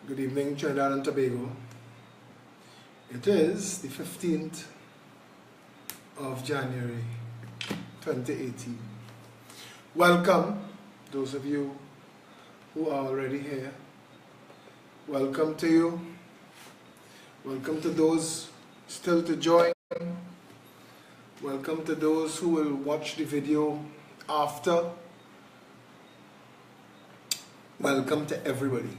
Good evening, Trinidad and Tobago. It is the 15th of January 2018. Welcome, those of you who are already here. Welcome to you. Welcome to those still to join. Welcome to those who will watch the video after. Welcome to everybody.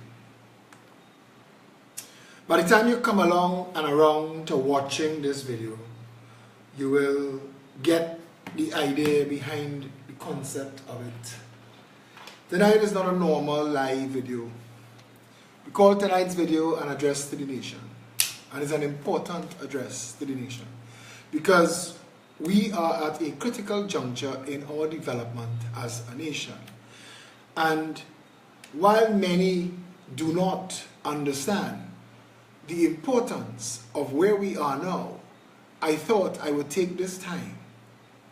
By the time you come along and around to watching this video, you will get the idea behind the concept of it. Tonight is not a normal live video. We call tonight's video an address to the nation. And it's an important address to the nation. Because we are at a critical juncture in our development as a nation. And while many do not understand the importance of where we are now, I thought I would take this time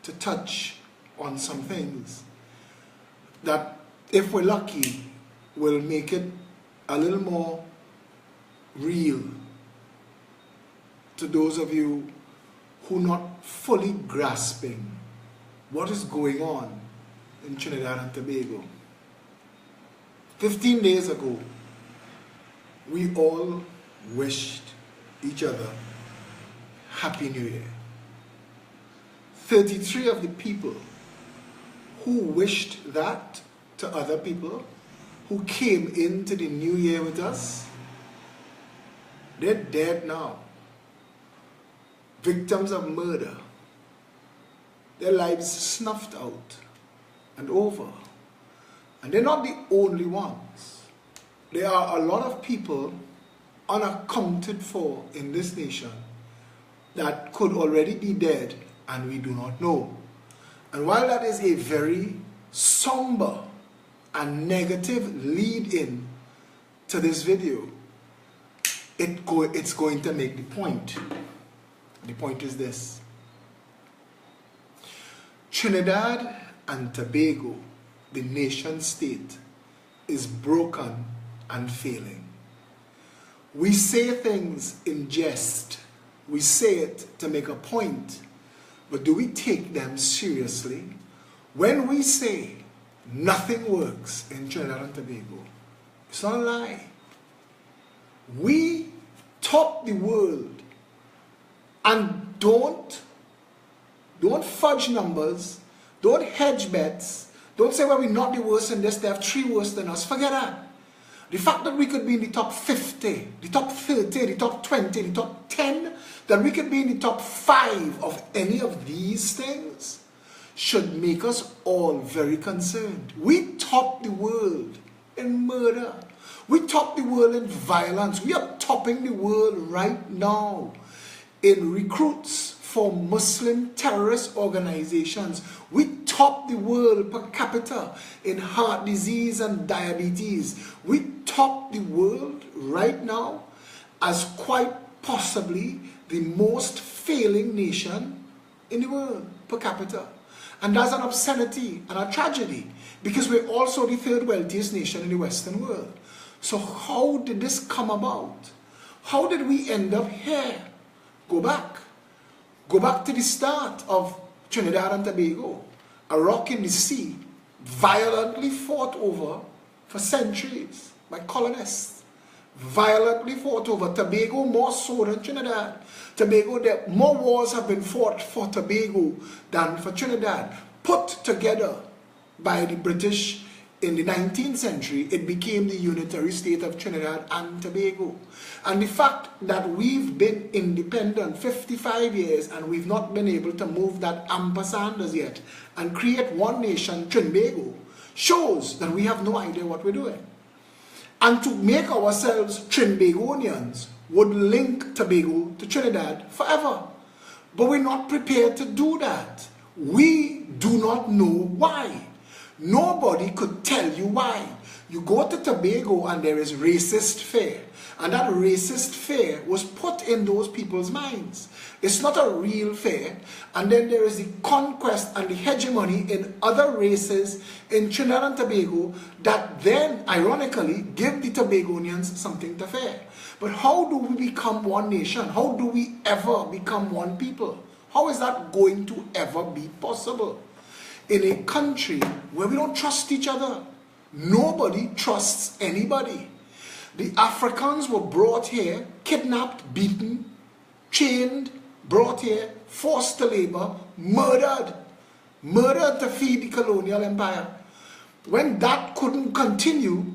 to touch on some things that, if we're lucky, will make it a little more real to those of you who are not fully grasping what is going on in Trinidad and Tobago. 15 days ago, we all wished each other Happy New Year. 33 of the people who wished that to other people, who came into the new year with us, they're dead now. Victims of murder. Their lives snuffed out and over. And they're not the only ones. There are a lot of people unaccounted for in this nation that could already be dead and we do not know. And while that is a very somber and negative lead-in to this video, it's going to make the point. The point is this: Trinidad and Tobago, the nation state, is broken and failing. We say things in jest. We say it to make a point. But do we take them seriously? When we say nothing works in Trinidad and Tobago, it's not a lie. We top the world. And don't fudge numbers. Don't hedge bets. Don't say, well, we're not the worst in this. They have 3 worse than us. Forget that. The fact that we could be in the top 50, the top 30, the top 20, the top 10, that we could be in the top 5 of any of these things should make us all very concerned. We top the world in murder. We top the world in violence. We are topping the world right now in recruits for Muslim terrorist organizations. We top the world per capita in heart disease and diabetes. We top the world right now as quite possibly the most failing nation in the world per capita. And that's an obscenity and a tragedy, because we're also the 3rd wealthiest nation in the Western world. So how did this come about? How did we end up here? Go back. Go back to the start of Trinidad and Tobago, a rock in the sea, violently fought over for centuries by colonists. Violently fought over. Tobago more so than Trinidad. Tobago, more wars have been fought for Tobago than for Trinidad. Put together by the British in the 19th century, it became the unitary state of Trinidad and Tobago. And the fact that we've been independent 55 years and we've not been able to move that ampersand as yet and create one nation, Trinbago, shows that we have no idea what we're doing. And to make ourselves Trinbagonians would link Tobago to Trinidad forever. But we're not prepared to do that. We do not know why. Nobody could tell you why. You go to Tobago and there is racist fear. And that racist fear was put in those people's minds. It's not a real fear. And then there is the conquest and the hegemony in other races in Trinidad and Tobago that then, ironically, give the Tobagonians something to fear. But how do we become one nation? How do we ever become one people? How is that going to ever be possible? In a country where we don't trust each other. Nobody trusts anybody. The Africans were brought here, kidnapped, beaten, chained, brought here, forced to labor, murdered to feed the colonial empire. When that couldn't continue,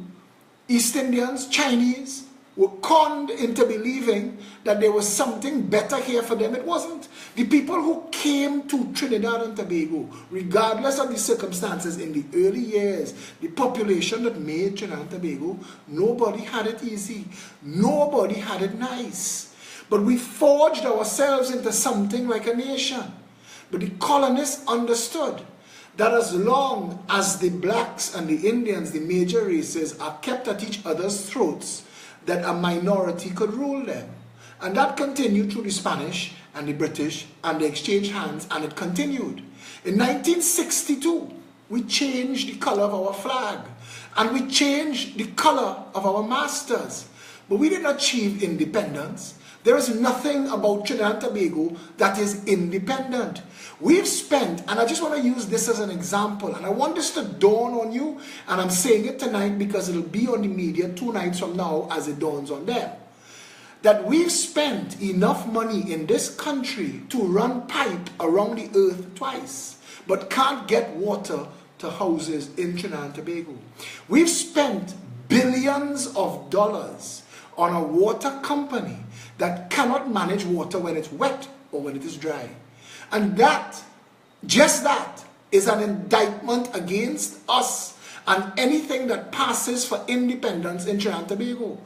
East Indians, Chinese, were conned into believing that there was something better here for them. It wasn't. The people who came to Trinidad and Tobago, regardless of the circumstances in the early years, the population that made Trinidad and Tobago, nobody had it easy. Nobody had it nice. But we forged ourselves into something like a nation. But the colonists understood that as long as the blacks and the Indians, the major races, are kept at each other's throats, that a minority could rule them. And that continued through the Spanish and the British, and they exchanged hands, and it continued. In 1962, we changed the color of our flag, and we changed the color of our masters. But we didn't achieve independence. There is nothing about Trinidad and Tobago that is independent. We've spent, and I just want to use this as an example, and I want this to dawn on you, and I'm saying it tonight because it'll be on the media 2 nights from now as it dawns on them, that we've spent enough money in this country to run pipe around the earth twice, but can't get water to houses in Trinidad and Tobago. We've spent billions of dollars on a water company that cannot manage water when it's wet or when it is dry. And that, just that, is an indictment against us and anything that passes for independence in Trinidad and Tobago.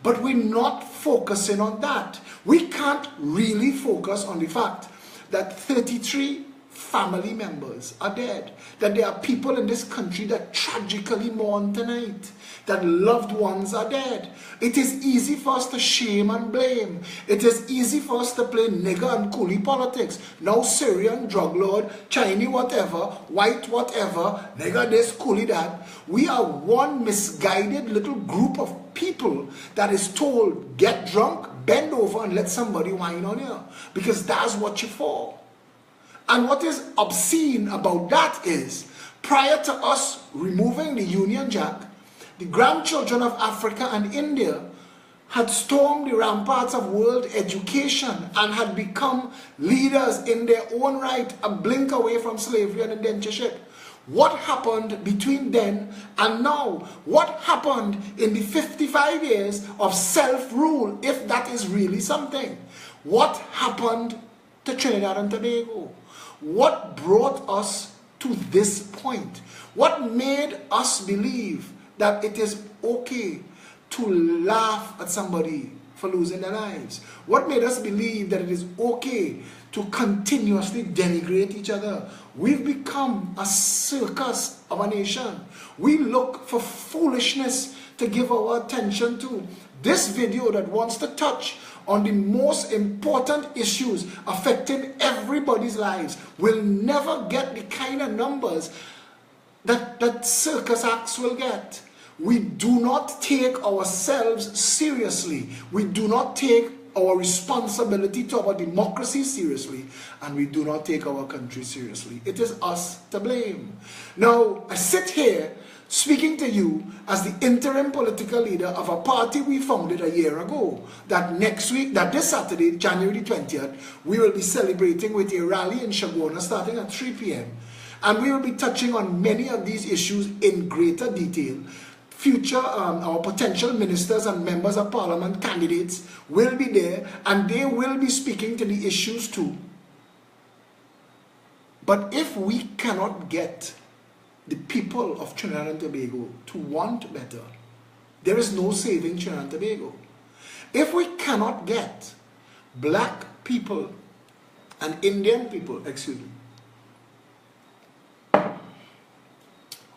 But we're not focusing on that. We can't really focus on the fact that 33 family members are dead. That there are people in this country that tragically mourn tonight. That loved ones are dead. It is easy for us to shame and blame. It is easy for us to play nigger and coolie politics. Now Syrian drug lord, Chinese whatever, white whatever, nigger this, coolie that. We are one misguided little group of people that is told, get drunk, bend over and let somebody whine on you. Because that's what you're for. And what is obscene about that is, prior to us removing the Union Jack, the grandchildren of Africa and India had stormed the ramparts of world education and had become leaders in their own right, a blink away from slavery and indentureship. What happened between then and now? What happened in the 55 years of self-rule, if that is really something? What happened to Trinidad and Tobago? What brought us to this point? What made us believe that it is okay to laugh at somebody for losing their lives? What made us believe that it is okay to continuously denigrate each other? We've become a circus of a nation. We look for foolishness to give our attention to. This video that wants to touch on the most important issues affecting everybody's lives will never get the kind of numbers that circus acts will get. We do not take ourselves seriously. We do not take our responsibility to our democracy seriously, and we do not take our country seriously. It is us to blame. Now, I sit here speaking to you as the interim political leader of a party we founded a year ago, that next week, that this Saturday, January 20th, we will be celebrating with a rally in Shagona starting at 3 p.m. And we will be touching on many of these issues in greater detail. Future, our potential ministers and members of parliament candidates will be there, and they will be speaking to the issues too. But if we cannot get the people of Trinidad and Tobago to want better, there is no saving Trinidad and Tobago. If we cannot get black people and Indian people,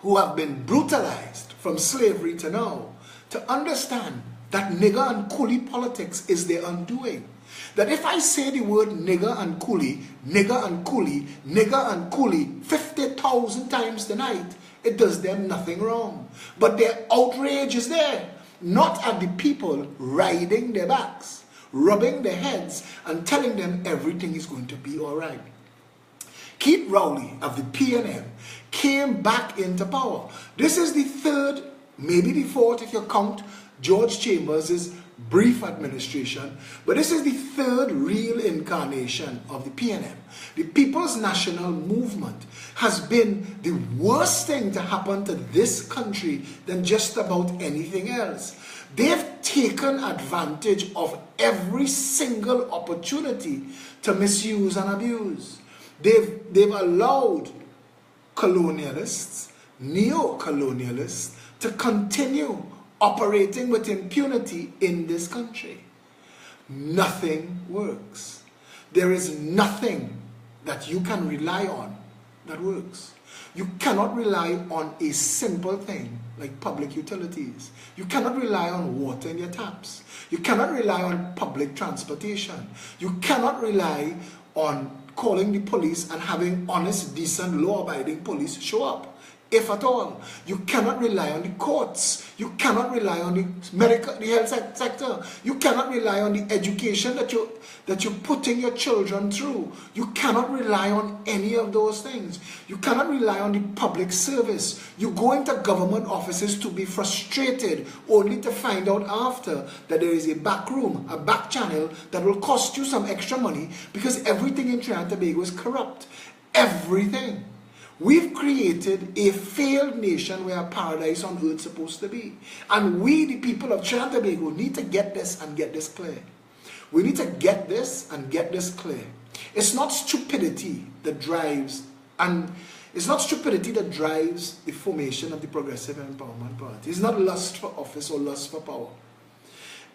who have been brutalized from slavery to now to understand that nigger and coolie politics is their undoing. That if I say the word nigger and coolie, nigger and coolie, nigger and coolie 50,000 times tonight, it does them nothing wrong. But their outrage is there, not at the people riding their backs, rubbing their heads and telling them everything is going to be all right. Keith Rowley of the PNM came back into power. This is the third, maybe the fourth if you count George Chambers' brief administration, but this is the third real incarnation of the PNM. The People's National Movement has been the worst thing to happen to this country than just about anything else. They've taken advantage of every single opportunity to misuse and abuse. They've allowed colonialists, neo-colonialists, to continue operating with impunity in this country. Nothing works. There is nothing that you can rely on that works. You cannot rely on a simple thing like public utilities. You cannot rely on water in your taps. You cannot rely on public transportation. You cannot rely on calling the police and having honest, decent, law-abiding police show up, if at all. You cannot rely on the courts. You cannot rely on the health sector. You cannot rely on the education that you're putting your children through. You cannot rely on any of those things. You cannot rely on the public service. You go into government offices to be frustrated, only to find out after that there is a back room, a back channel that will cost you some extra money because everything in Trinidad and Tobago is corrupt. Everything. We've created a failed nation where a paradise on earth is supposed to be. And we, the people of Trinidad and Tobago, need to get this and get this clear. We need to get this and get this clear. It's not stupidity that drives, and it's not stupidity that drives the formation of the Progressive Empowerment Party. It's not lust for office or lust for power.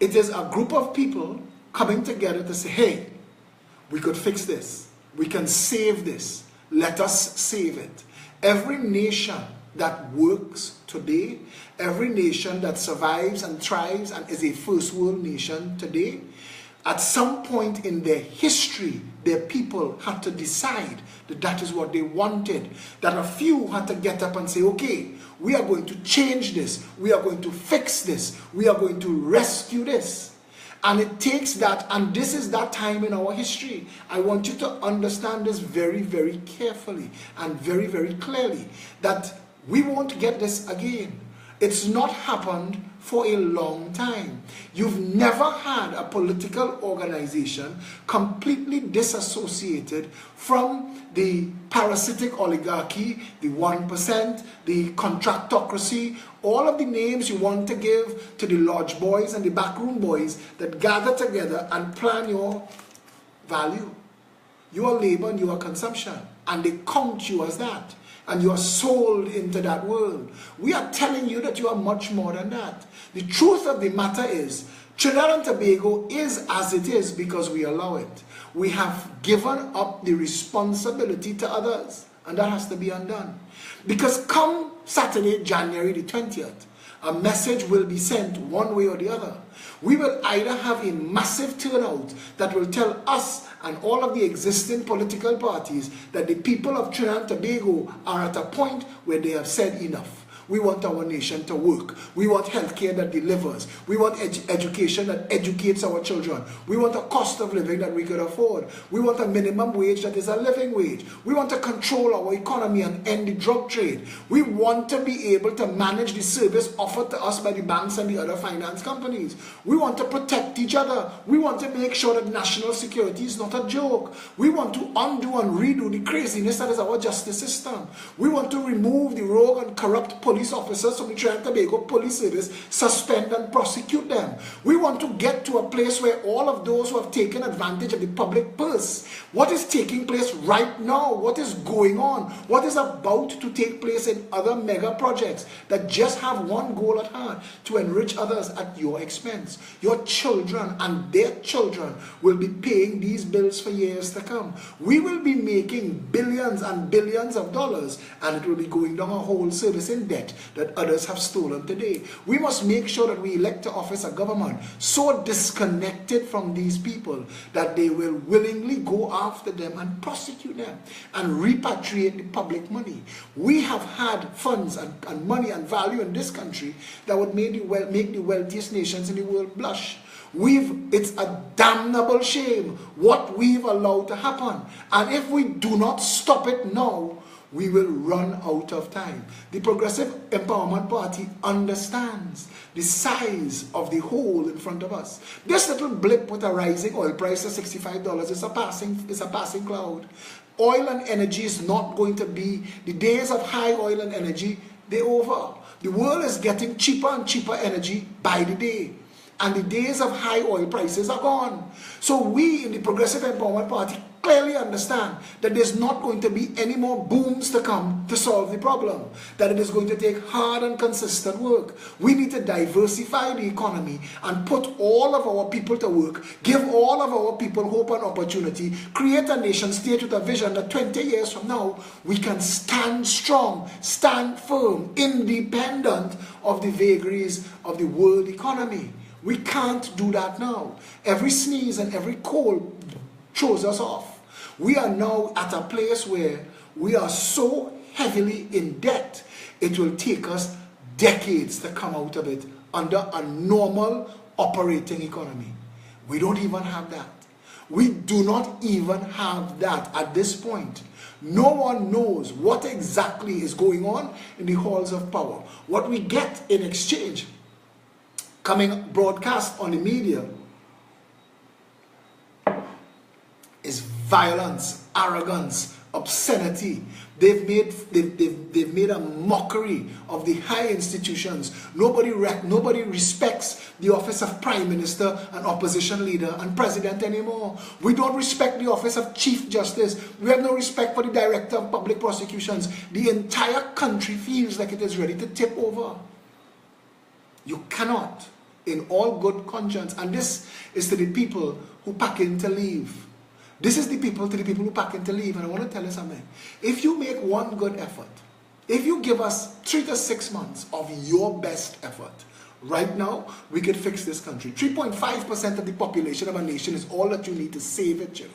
It is a group of people coming together to say, hey, we could fix this. We can save this. Let us save it. Every nation that works today, every nation that survives and thrives and is a first world nation today, at some point in their history, their people had to decide that that is what they wanted. That a few had to get up and say, okay, we are going to change this. We are going to fix this. We are going to rescue this. And it takes that, and this is that time in our history. I want you to understand this very, very carefully and very, very clearly, that we won't get this again. It's not happened for a long time. You've never had a political organization completely disassociated from the parasitic oligarchy, the 1%, the contractocracy, all of the names you want to give to the lodge boys and the backroom boys that gather together and plan your value, your labor and your consumption, and they count you as that. And you are sold into that world. We are telling you that you are much more than that. The truth of the matter is, Trinidad and Tobago is as it is because we allow it. We have given up the responsibility to others, and that has to be undone. Because come Saturday, January the 20th, a message will be sent one way or the other. We will either have a massive turnout that will tell us and all of the existing political parties that the people of Trinidad and Tobago are at a point where they have said enough. We want our nation to work. We want healthcare that delivers. We want education that educates our children. We want a cost of living that we could afford. We want a minimum wage that is a living wage. We want to control our economy and end the drug trade. We want to be able to manage the service offered to us by the banks and the other finance companies. We want to protect each other. We want to make sure that national security is not a joke. We want to undo and redo the craziness that is our justice system. We want to remove the rogue and corrupt police police officers from the Trinidad and Tobago Police Service, suspend and prosecute them. We want to get to a place where all of those who have taken advantage of the public purse, what is taking place right now, what is going on, what is about to take place in other mega projects that just have one goal at heart, to enrich others at your expense. Your children and their children will be paying these bills for years to come. We will be making billions and billions of dollars, and it will be going down a whole service in debt that others have stolen today. We must make sure that we elect to office a government so disconnected from these people that they will willingly go after them and prosecute them and repatriate the public money. We have had funds and money and value in this country that would make the wealthiest nations in the world blush. It's a damnable shame what we've allowed to happen. And if we do not stop it now, we will run out of time. The Progressive Empowerment Party understands the size of the hole in front of us. This little blip with a rising oil price of $65 is a passing cloud. Oil and energy is not going to be, the days of high oil and energy, they're over. The world is getting cheaper and cheaper energy by the day. And the days of high oil prices are gone. So we in the Progressive Empowerment Party clearly understand that there's not going to be any more booms to come to solve the problem. That it is going to take hard and consistent work. We need to diversify the economy and put all of our people to work, give all of our people hope and opportunity, create a nation state with a vision that 20 years from now we can stand strong, stand firm, independent of the vagaries of the world economy. We can't do that now. Every sneeze and every cold throws us off. We are now at a place where we are so heavily in debt, it will take us decades to come out of it under a normal operating economy. We don't even have that. We do not even have that at this point. No one knows what exactly is going on in the halls of power. What we get in exchange coming broadcast on the media is violence, arrogance, obscenity. They've made a mockery of the high institutions. Nobody respects the office of Prime Minister and Opposition Leader and President anymore. We don't respect the office of Chief Justice. We have no respect for the Director of Public Prosecutions. The entire country feels like it is ready to tip over. You cannot, in all good conscience, and this is to the people who pack in to leave. This is to the people who pack in to leave, and I want to tell you something. If you make one good effort, if you give us 3 to 6 months of your best effort, right now, we could fix this country. 3.5% of the population of a nation is all that you need to save it, you know.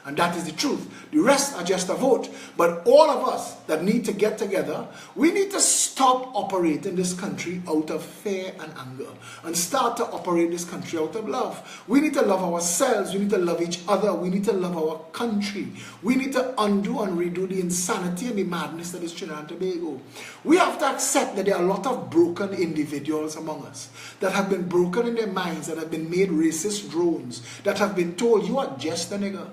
And that is the truth. The rest are just a vote. But all of us that need to get together, we need to stop operating this country out of fear and anger and start to operate this country out of love. We need to love ourselves. We need to love each other. We need to love our country. We need to undo and redo the insanity and the madness that is Trinidad and Tobago. We have to accept that there are a lot of broken individuals among us that have been broken in their minds, that have been made racist drones, that have been told, you are just a nigger.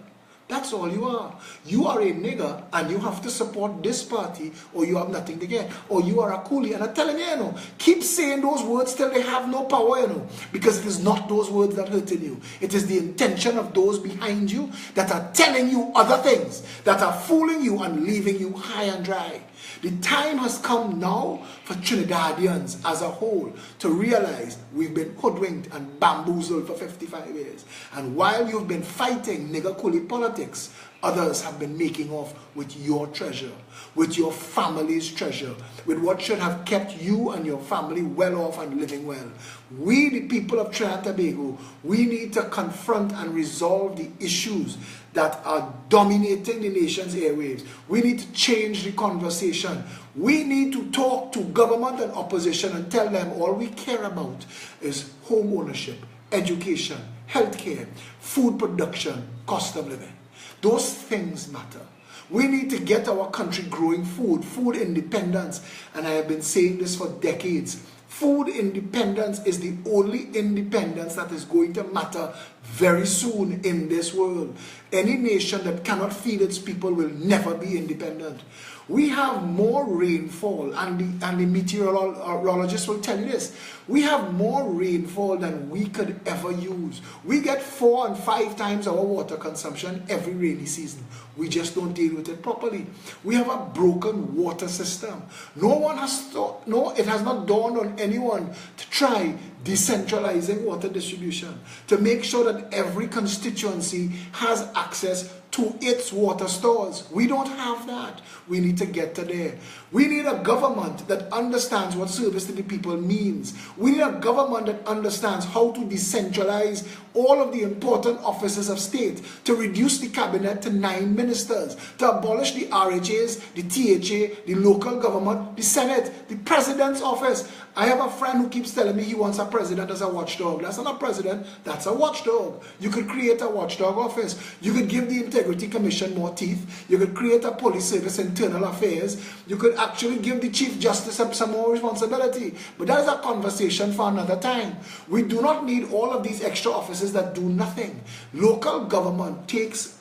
That's all you are. You are a nigger and you have to support this party or you have nothing to get. Or you are a coolie. And I'm telling you, you know, keep saying those words till they have no power, you know. Because it is not those words that hurting you. It is the intention of those behind you that are telling you other things, that are fooling you and leaving you high and dry. The time has come now for Trinidadians as a whole to realize we've been hoodwinked and bamboozled for 55 years. And while you've been fighting nigger coolie politics, others have been making off with your treasure, with your family's treasure, with what should have kept you and your family well off and living well. We, the people of Trinidad and Tobago, we need to confront and resolve the issues that are dominating the nation's airwaves. We need to change the conversation. We need to talk to government and opposition and tell them all we care about is home ownership, education, healthcare, food production, cost of living. Those things matter. We need to get our country growing food independence. And I have been saying this for decades. Food independence is the only independence that is going to matter very soon in this world. Any nation that cannot feed its people will never be independent. We have more rainfall, and the meteorologists will tell you this. We have more rainfall than we could ever use. We get 4 and 5 times our water consumption every rainy season. We just don't deal with it properly. We have a broken water system. It has not dawned on anyone to try decentralizing water distribution, to make sure that every constituency has access to its water stores. We don't have that. We need to get to there. We need a government that understands what service to the people means. We need a government that understands how to decentralize all of the important offices of state, to reduce the cabinet to 9 ministers, to abolish the RHAs, the THA, the local government, the Senate, the president's office. I have a friend who keeps telling me he wants a president as a watchdog. That's not a president, that's a watchdog. You could create a watchdog office. You could give the Integrity Commission more teeth. You could create a police service, internal affairs. You could actually give the Chief Justice some more responsibility. But that is a conversation for another time. We do not need all of these extra offices that do nothing. Local government takes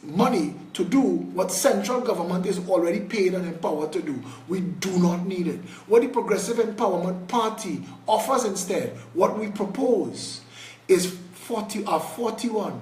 money to do what central government is already paid and empowered to do. We do not need it. What the Progressive Empowerment Party offers instead, what we propose, is 41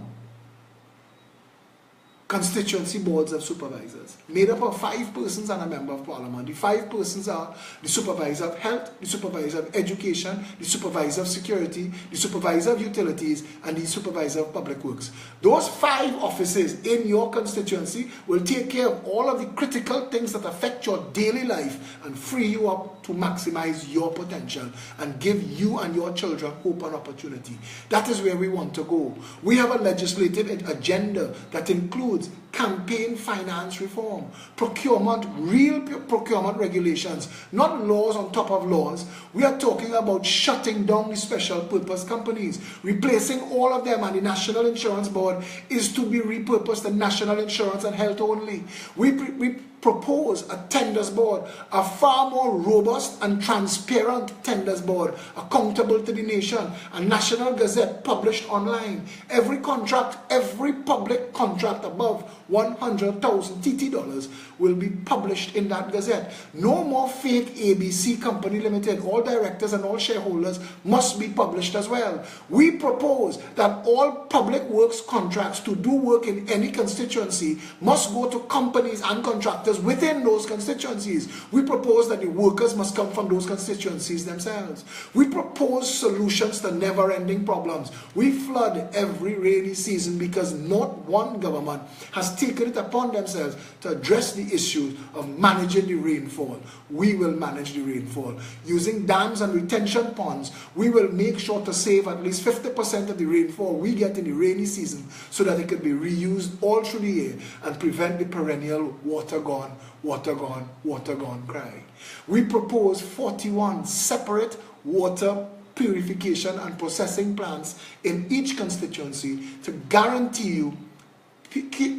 constituency boards of supervisors, made up of 5 persons and a member of parliament. The 5 persons are the supervisor of health, the supervisor of education, the supervisor of security, the supervisor of utilities, and the supervisor of public works. Those 5 offices in your constituency will take care of all of the critical things that affect your daily life and free you up to maximize your potential and give you and your children hope and opportunity. That is where we want to go. We have a legislative agenda that includes campaign finance reform, procurement, real procurement regulations, not laws on top of laws. We are talking about shutting down the special purpose companies, replacing all of them, and the National Insurance Board is to be repurposed to National Insurance and Health only. We propose a tenders board, a far more robust and transparent tenders board, accountable to the nation, a National Gazette published online. Every contract, every public contract above 100,000 TT dollars will be published in that Gazette. No more fake ABC Company Limited. All directors and all shareholders must be published as well. We propose that all public works contracts to do work in any constituency must go to companies and contractors within those constituencies. We propose that the workers must come from those constituencies themselves. We propose solutions to never-ending problems. We flood every rainy season because not one government has taken it upon themselves to address the issues of managing the rainfall. We will manage the rainfall. Using dams and retention ponds, we will make sure to save at least 50% of the rainfall we get in the rainy season so that it can be reused all through the year and prevent the perennial water gone cry. We propose 41 separate water purification and processing plants in each constituency to guarantee you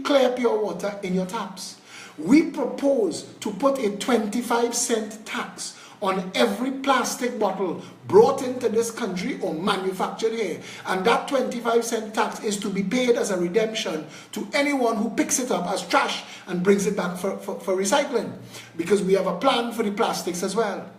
clear pure water in your taps. We propose to put a 25-cent tax on every plastic bottle brought into this country or manufactured here. And that 25-cent tax is to be paid as a redemption to anyone who picks it up as trash and brings it back for recycling. Because we have a plan for the plastics as well.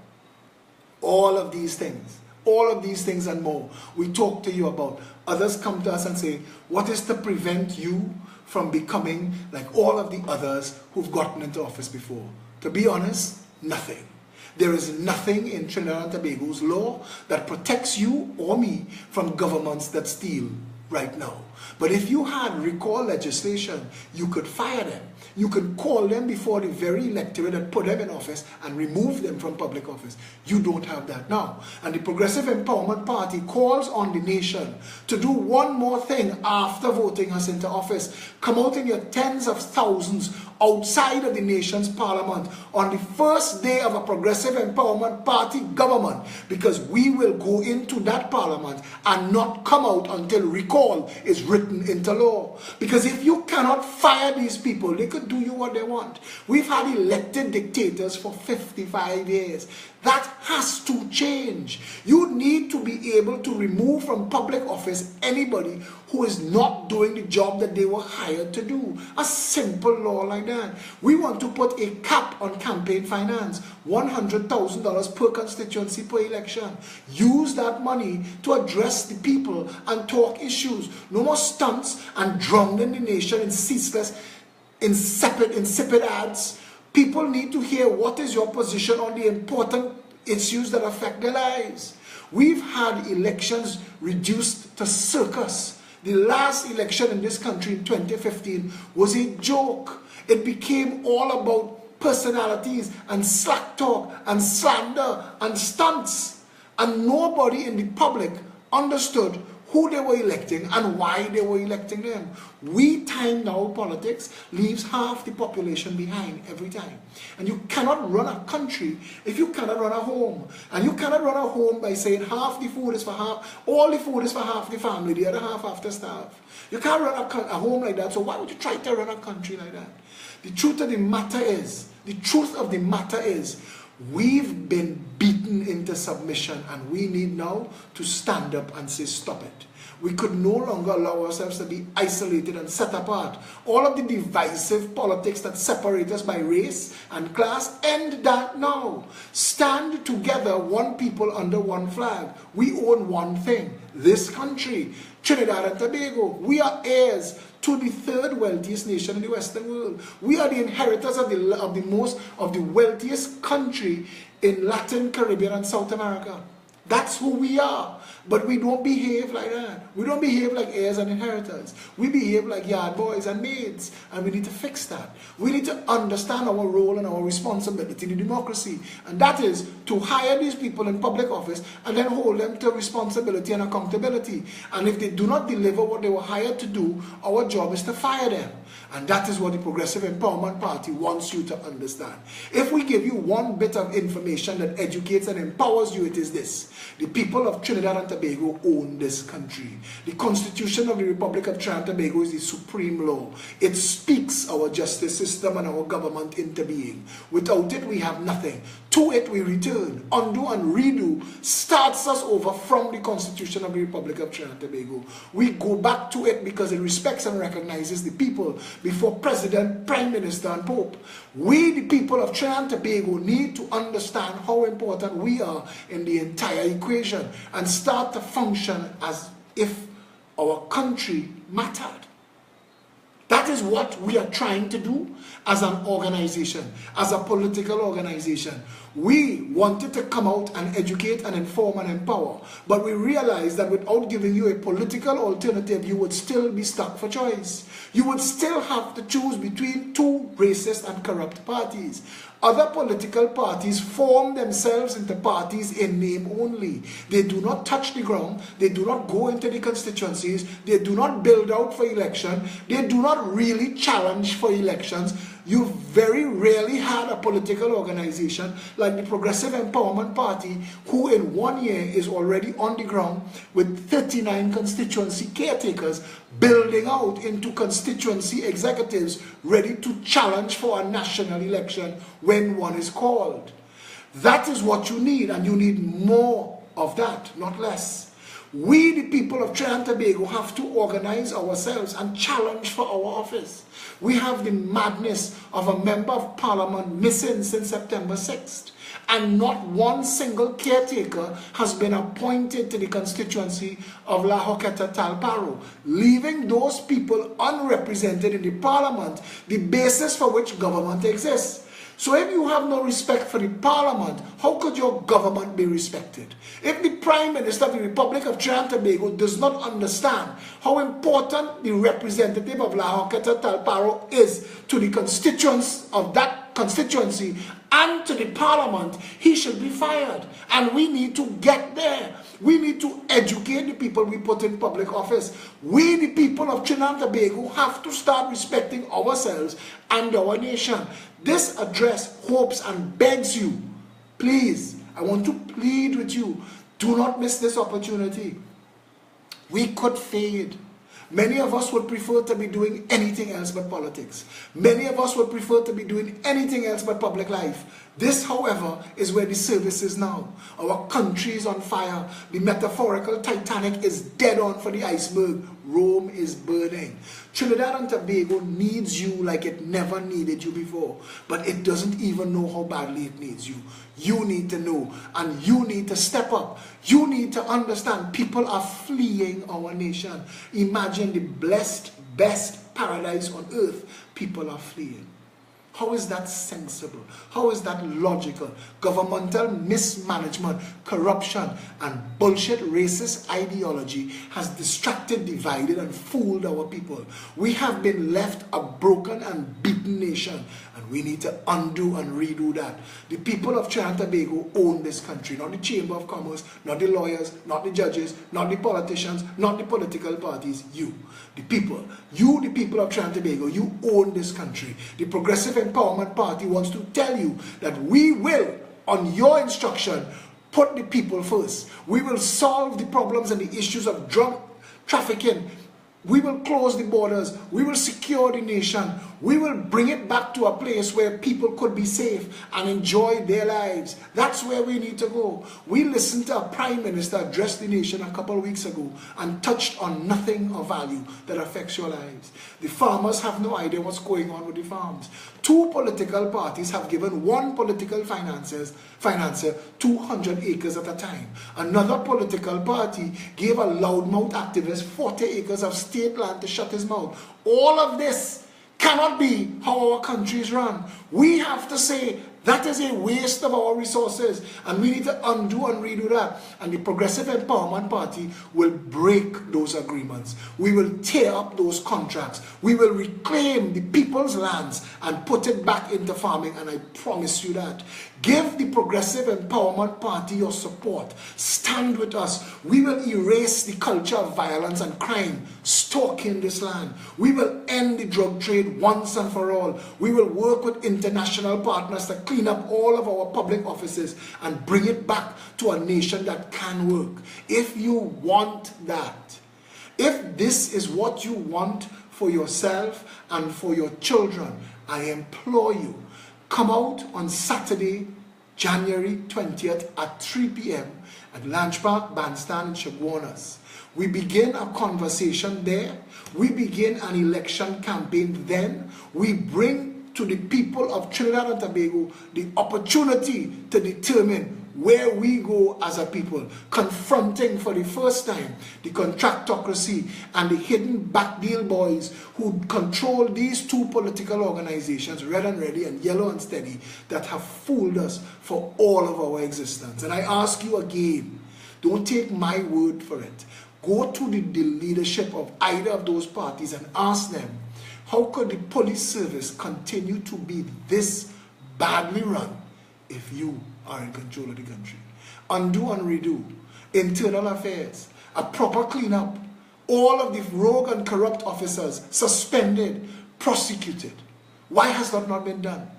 All of these things and more, we talk to you about. Others come to us and say, what is to prevent you from becoming like all of the others who've gotten into office before? To be honest, nothing. There is nothing in Trinidad and Tobago's law that protects you or me from governments that steal right now. But if you had recall legislation, you could fire them. You could call them before the very electorate that put them in office and remove them from public office. You don't have that now. And the Progressive Empowerment Party calls on the nation to do one more thing after voting us into office. Come out in your tens of thousands outside of the nation's parliament on the first day of a Progressive Empowerment Party government, because we will go into that parliament and not come out until recall is written into law. Because if you cannot fire these people, they could do you what they want. We've had elected dictators for 55 years. That has to change. You need to be able to remove from public office anybody who is not doing the job that they were hired to do. A simple law like that. We want to put a cap on campaign finance, $100,000 per constituency per election. Use that money to address the people and talk issues. No more stunts and drowning the nation in ceaseless, insipid ads. People need to hear what is your position on the important issues that affect their lives. We've had elections reduced to circus. The last election in this country in 2015 was a joke. It became all about personalities and slack talk and slander and stunts. And nobody in the public understood who they were electing and why they were electing them. We time now politics leaves half the population behind every time. And you cannot run a country if you cannot run a home. And you cannot run a home by saying half the food is for half, all the food is for half the family, the other half have to starve. You can't run a home like that, so why would you try to run a country like that? The truth of the matter is, we've been beaten into submission, and we need now to stand up and say stop it. We could no longer allow ourselves to be isolated and set apart. All of the divisive politics that separate us by race and class, end that now. Stand together, one people under one flag. We own one thing, this country, Trinidad and Tobago. We are heirs to the third wealthiest nation in the Western world. We are the inheritors of the wealthiest country in Latin, Caribbean, and South America. That's who we are. But we don't behave like that. We don't behave like heirs and inheritors. We behave like yard boys and maids. And we need to fix that. We need to understand our role and our responsibility in democracy. And that is to hire these people in public office and then hold them to responsibility and accountability. And if they do not deliver what they were hired to do, our job is to fire them. And that is what the Progressive Empowerment Party wants you to understand. If we give you one bit of information that educates and empowers you, it is this. The people of Trinidad and Tobago own this country. The Constitution of the Republic of Trinidad and Tobago is the supreme law. It speaks our justice system and our government into being. Without it, we have nothing. To it, we return. Undo and redo starts us over from the Constitution of the Republic of Trinidad and Tobago. We go back to it because it respects and recognizes the people before President, Prime Minister, and Pope. We, the people of Trinidad and Tobago, need to understand how important we are in the entire equation and start to function as if our country mattered. That is what we are trying to do as an organization, as a political organization. We wanted to come out and educate and inform and empower, but we realized that without giving you a political alternative, you would still be stuck for choice. You would still have to choose between two racist and corrupt parties. Other political parties form themselves into parties in name only. They do not touch the ground. They do not go into the constituencies. They do not build out for election. They do not really challenge for elections. You very rarely had a political organization like the Progressive Empowerment Party, who in 1 year is already on the ground with 39 constituency caretakers building out into constituency executives ready to challenge for a national election when one is called. That is what you need, and you need more of that, not less. We, the people of Trinidad and Tobago, have to organize ourselves and challenge for our office. We have the madness of a member of parliament missing since September 6th. And not one single caretaker has been appointed to the constituency of La Joqueta Talparo, leaving those people unrepresented in the parliament, the basis for which government exists. So if you have no respect for the parliament, how could your government be respected? If the Prime Minister of the Republic of Trinidad and Tobago does not understand how important the representative of La Joqueta Talparo is to the constituents of that constituency and to the parliament, he should be fired. And we need to get there. We need to educate the people we put in public office. We, the people of Trinidad and Tobago, have to start respecting ourselves and our nation. This address hopes and begs you, please, I want to plead with you, do not miss this opportunity. We could fade. Many of us would prefer to be doing anything else but politics. Many of us would prefer to be doing anything else but public life. This, however, is where the service is now. Our country is on fire. The metaphorical Titanic is dead on for the iceberg. Rome is burning. Trinidad and Tobago needs you like it never needed you before. But it doesn't even know how badly it needs you. You need to know, and you need to step up. You need to understand people are fleeing our nation. Imagine the blessed, best paradise on earth. People are fleeing. How is that sensible? How is that logical? Governmental mismanagement, corruption, and bullshit racist ideology has distracted, divided, and fooled our people. We have been left a broken and beaten nation, and we need to undo and redo that. The people of Trinidad and Tobago own this country, not the Chamber of Commerce, not the lawyers, not the judges, not the politicians, not the political parties. You, the people. You, the people of Trinidad and Tobago, you own this country. The Progressive Empowerment Party wants to tell you that we will, on your instruction, put the people first. We will solve the problems and the issues of drug trafficking. We will close the borders. We will secure the nation. We will bring it back to a place where people could be safe and enjoy their lives. That's where we need to go. We listened to a prime minister address the nation a couple of weeks ago and touched on nothing of value that affects your lives. The farmers have no idea what's going on with the farms. Two political parties have given one political financier 200 acres at a time. Another political party gave a loudmouth activist 40 acres of state land to shut his mouth. All of this cannot be how our country is run. We have to say that is a waste of our resources, and we need to undo and redo that. And the Progressive Empowerment Party will break those agreements. We will tear up those contracts. We will reclaim the people's lands and put it back into farming, and I promise you that. Give the Progressive Empowerment Party your support. Stand with us. We will erase the culture of violence and crime stalking this land. We will end the drug trade once and for all. We will work with international partners to clean up all of our public offices and bring it back to a nation that can work. If you want that, if this is what you want for yourself and for your children, I implore you, come out on Saturday, January 20th at 3 p.m. at Lanch Park Bandstand in Chaguanas. We begin a conversation there. We begin an election campaign then. We bring to the people of Trinidad and Tobago the opportunity to determine where we go as a people, confronting for the first time the contractocracy and the hidden backdeal boys who control these two political organizations, Red and Ready and Yellow and Steady, that have fooled us for all of our existence. And I ask you again, don't take my word for it. Go to the leadership of either of those parties and ask them, how could the police service continue to be this badly run if you are in control of the country? Undo and redo. Internal affairs. A proper cleanup. All of the rogue and corrupt officers suspended, prosecuted. Why has that not been done?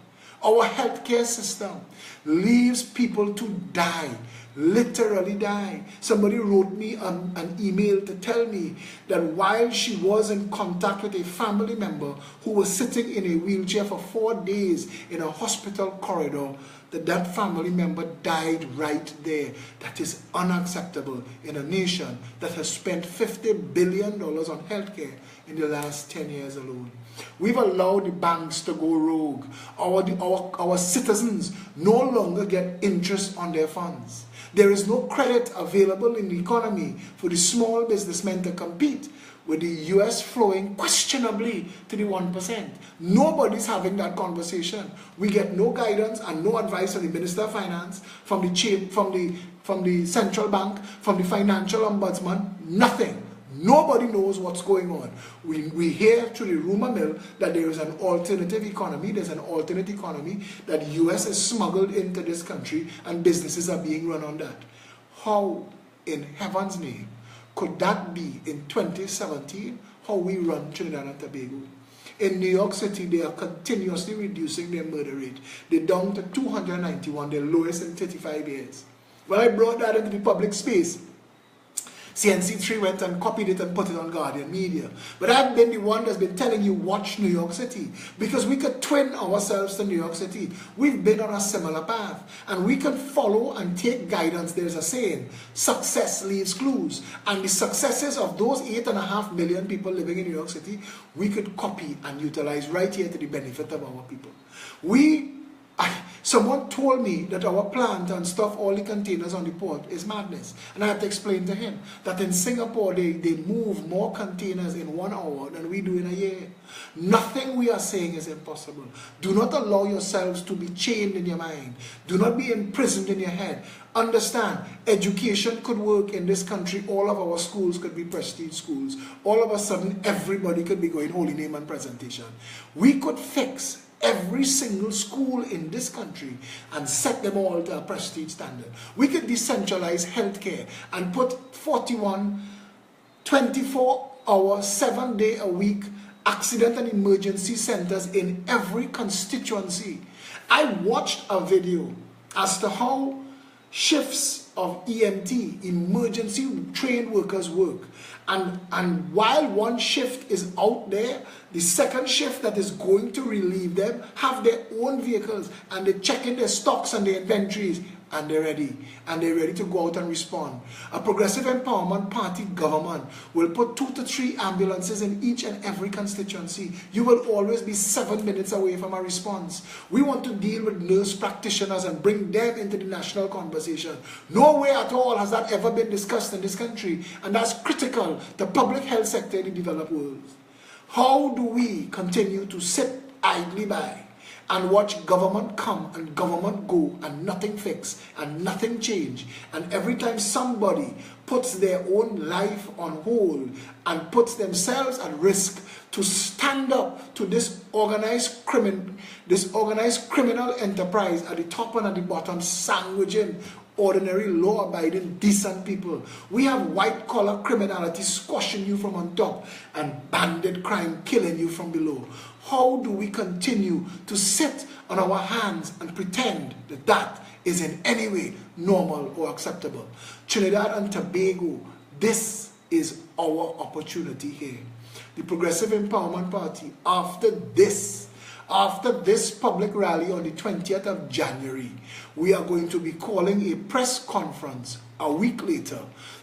Our healthcare system leaves people to die. Literally die. Somebody wrote me an email to tell me that while she was in contact with a family member who was sitting in a wheelchair for 4 days in a hospital corridor, that family member died right there. That is unacceptable in a nation that has spent $50 billion on healthcare in the last 10 years alone. We've allowed the banks to go rogue. Our citizens no longer get interest on their funds. There is no credit available in the economy for the small businessmen to compete with the US flowing questionably to the 1%. Nobody's having that conversation. We get no guidance and no advice from the Minister of Finance, from the central bank, from the financial ombudsman, nothing. Nobody knows what's going on. We hear through the rumor mill that there is an alternative economy. There's an alternate economy that US is smuggled into this country and businesses are being run on that. How in heaven's name could that be in 2017 how we run Trinidad and Tobago? In New York City, they are continuously reducing their murder rate. They're down to 291, their lowest in 35 years. When I brought that into the public space, CNC3 went and copied it and put it on Guardian Media. But I've been the one that's been telling you, watch New York City. Because we could twin ourselves to New York City. We've been on a similar path. And we can follow and take guidance. There's a saying, success leaves clues. And the successes of those 8.5 million people living in New York City, we could copy and utilize right here to the benefit of our people. Someone told me that our plant and stuff, all the containers on the port, is madness. And I had to explain to him that in Singapore, they move more containers in 1 hour than we do in a year. Nothing we are saying is impossible. Do not allow yourselves to be chained in your mind. Do not be imprisoned in your head. Understand, education could work in this country. All of our schools could be prestige schools. All of a sudden, everybody could be going holy name and presentation. We could fix every single school in this country and set them all to a prestige standard. We could decentralize healthcare and put 41, 24-hour, 7-day-a-week accident and emergency centers in every constituency. I watched a video as to how shifts of EMT, emergency trained workers, work. And while one shift is out there, the second shift that is going to relieve them have their own vehicles, and they check in their stocks and their inventories, and they're ready. And they're ready to go out and respond. A Progressive Empowerment Party government will put 2 to 3 ambulances in each and every constituency. You will always be 7 minutes away from a response. We want to deal with nurse practitioners and bring them into the national conversation. Nowhere at all has that ever been discussed in this country, and that's critical to public health sector in the developed world. How do we continue to sit idly by and watch government come and government go and nothing fix and nothing change? And every time somebody puts their own life on hold and puts themselves at risk to stand up to this organized criminal enterprise at the top and at the bottom, sandwiching ordinary, law-abiding, decent people. We have white-collar criminality squashing you from on top and bandit crime killing you from below. How do we continue to sit on our hands and pretend that that is in any way normal or acceptable? Trinidad and Tobago, this is our opportunity here. The Progressive Empowerment Party, after this public rally on the 20th of January, we are going to be calling a press conference a week later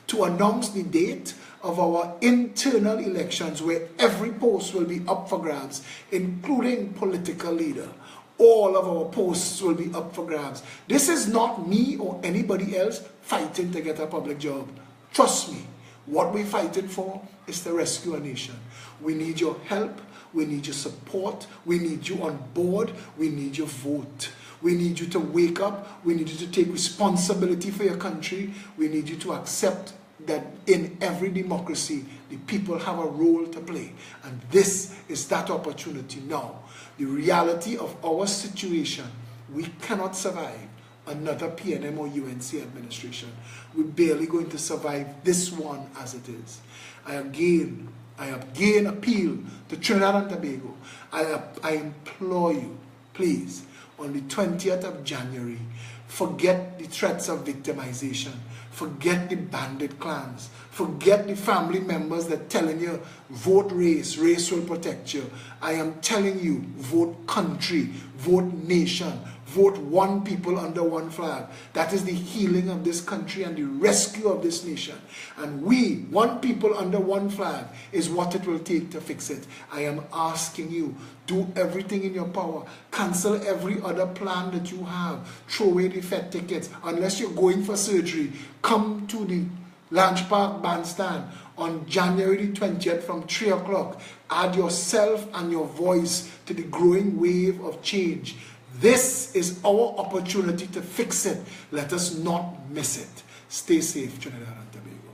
to announce the date of our internal elections, where every post will be up for grabs, including political leader. All of our posts will be up for grabs. This is not me or anybody else fighting to get a public job. Trust me, what we're fighting for is to rescue a nation. We need your help. We need your support. We need you on board. We need your vote. We need you to wake up. We need you to take responsibility for your country. We need you to accept that in every democracy, the people have a role to play. And this is that opportunity now. The reality of our situation, we cannot survive another PNM or UNC administration. We're barely going to survive this one as it is. I again appeal to Trinidad and Tobago. I implore you, please, on the 20th of January, forget the threats of victimization. Forget the bandit clans. Forget the family members that telling you, vote race, race will protect you. I am telling you, vote country, vote nation, vote one people under one flag. That is the healing of this country and the rescue of this nation. And we, one people under one flag, is what it will take to fix it. I am asking you, do everything in your power. Cancel every other plan that you have. Throw away the Fed tickets. Unless you're going for surgery, come to the Lange Park Bandstand on January the 20th from 3 o'clock. Add yourself and your voice to the growing wave of change. This is our opportunity to fix it. Let us not miss it. Stay safe, Trinidad and Tobago.